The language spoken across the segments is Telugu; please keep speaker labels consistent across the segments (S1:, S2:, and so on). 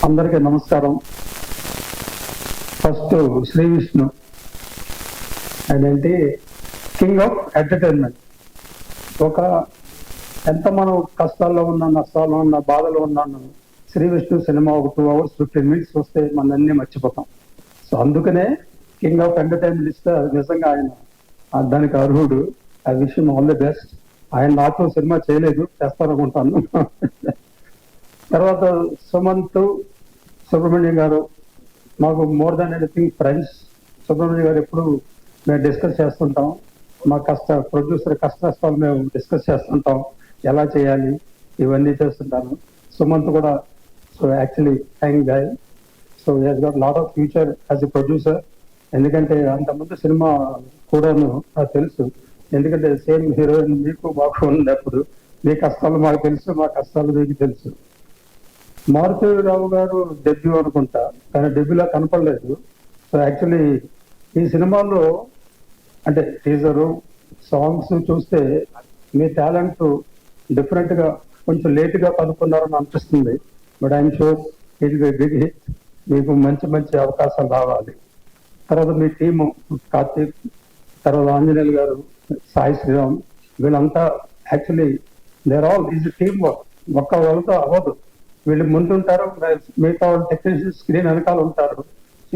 S1: అందరికీ నమస్కారం. ఫస్ట్ శ్రీ విష్ణు ఆయనేంటి కింగ్ ఆఫ్ ఎంటర్టైన్మెంట్. ఒక ఎంత మనం కష్టాల్లో ఉన్నా, నష్టాల్లో ఉన్నా, బాధలో ఉన్నాను, శ్రీ విష్ణు సినిమా ఒక 2 hours 15 minutes వస్తే మన అన్ని మర్చిపోతాం. సో అందుకనే కింగ్ ఆఫ్ ఎంటర్టైన్మెంట్ ఇస్తే నిజంగా ఆయన దానికి అర్హుడు. I wish him all the best. ఆయన నాతో సినిమా చేయలేదు, చేస్తారనుకుంటాను. తర్వాత సుమంత్ సుబ్రహ్మణ్యం గారు మాకు more than anything friends. Subrahmanyam గారు ఎప్పుడు మేము డిస్కస్ చేస్తుంటాం, మా ప్రొడ్యూసర్ కష్ట నష్టాలు మేము డిస్కస్ చేస్తుంటాం, ఎలా చేయాలి ఇవన్నీ చేస్తుంటాను. సుమంత్ కూడా so actually thank guy. So he's got lot of future as a producer. ఎందుకంటే అంతకుముందు సినిమా కూడాను నాకు తెలుసు, ఎందుకంటే సేమ్ హీరోయిన్ మీకు మాకు ఉన్నప్పుడు మీ కష్టాలు మాకు తెలుసు, మా కష్టాలు మీకు తెలుసు. మారుతీరావు గారు డెబ్యూ అనుకుంటా, కానీ డెబ్యూలా కనపడలేదు. సో యాక్చువల్లీ ఈ సినిమాలో అంటే టీజరు సాంగ్స్ చూస్తే మీ టాలెంట్ డిఫరెంట్ గా కొంచెం లేట్ గా కనుక్కున్నారని అనిపిస్తుంది. But I'm sure it will be big hit. మీకు మంచి మంచి అవకాశాలు రావాలి. తర్వాత మీ టీము కార్తీక్, తర్వాత ఆంజనేయులు గారు, సాయి శ్రీరామ్, వీళ్ళంతా actually their all is team work. ఒక్క వాళ్ళతో అవ్వదు. వీళ్ళు ముందుంటారు, మిగతా వాళ్ళు టెక్నీషియన్ స్క్రీన్ వెనకాల ఉంటారు.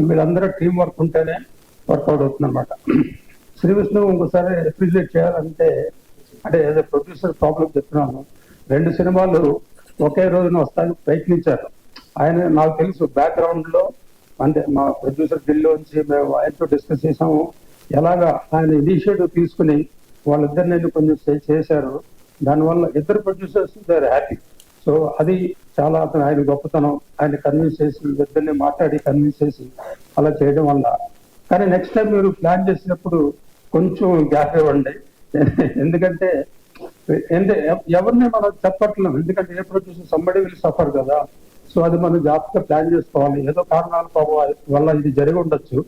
S1: వీళ్ళందరూ టీం వర్క్ ఉంటేనే వర్కౌట్ అవుతుంది అనమాట. శ్రీ విష్ణు ఇంకోసారి అప్రిషియేట్ చేయాలంటే, అంటే ఏదో ప్రొడ్యూసర్ ప్రాబ్లం చెప్తున్నాను, 2 సినిమాలు ఒకే రోజున వస్తానికి ప్రయత్నించారు. ఆయన నాకు తెలుసు బ్యాక్గ్రౌండ్ లో, అంటే మా ప్రొడ్యూసర్ ఢిల్లీలోంచి మేము ఆయనతో డిస్కస్ చేసాము. ఎలాగా ఆయన ఇనిషియేటివ్ తీసుకుని వాళ్ళిద్దరిని కొంచెం చేశారు. దానివల్ల ఇద్దరు producers they are happy. So అది చాలా ఆయన గొప్పతనం. ఆయన కన్విన్స్ చేసి ఇద్దరిని మాట్లాడి కన్విన్స్ చేసి అలా చేయడం వల్ల. కానీ నెక్స్ట్ టైం మీరు ప్లాన్ చేసినప్పుడు కొంచెం గ్యాప్ ఇవ్వండి. ఎందుకంటే ఎవరిని మనం చెప్పట్లేం, ఎందుకంటే ఏ ప్రొడ్యూసర్ సంబడి విల్ సఫర్ కదా. సో అది మనం జాగ్రత్తగా ప్లాన్ చేసుకోవాలి. ఏదో కారణాల వల్ల ఇది జరిగి ఉండొచ్చు,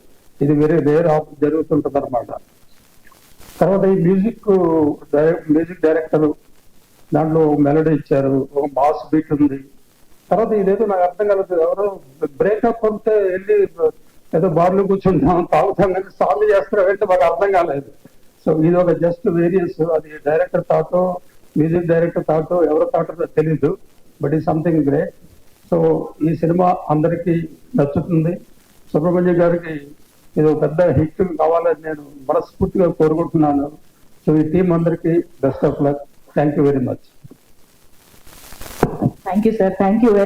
S1: ఇది వేరే జరుగుతుంటది అనమాట. తర్వాత ఈ మ్యూజిక్ డైరెక్టర్ దాంట్లో మెలోడీ ఇచ్చారు, ఒక మాస్ బీట్ ఉంది. తర్వాత ఇదేదో నాకు అర్థం కాలేదు, ఎవరో బ్రేకప్ ఉంటే వెళ్ళి ఏదో బార్లో కూర్చుంటాం తాగుతాం కానీ సాంగ్ చేస్తారు అంటే మాకు అర్థం కాలేదు. సో ఇది ఒక జస్ట్ వేరియన్స్. అది డైరెక్టర్ థాటో మ్యూజిక్ డైరెక్టర్ థాటో ఎవరో థాటో తెలీదు, బట్ ఈ సంథింగ్ గ్రేట్. సో ఈ సినిమా అందరికీ నచ్చుతుంది. సుబ్రహ్మణ్యం గారికి ఇది ఒక పెద్ద హిట్ కావాలని నేను మనస్ఫూర్తిగా కోరుకుంటున్నాను. సో ఈ టీం అందరికీ best of luck. Thank you very much.
S2: Thank you sir, thank you very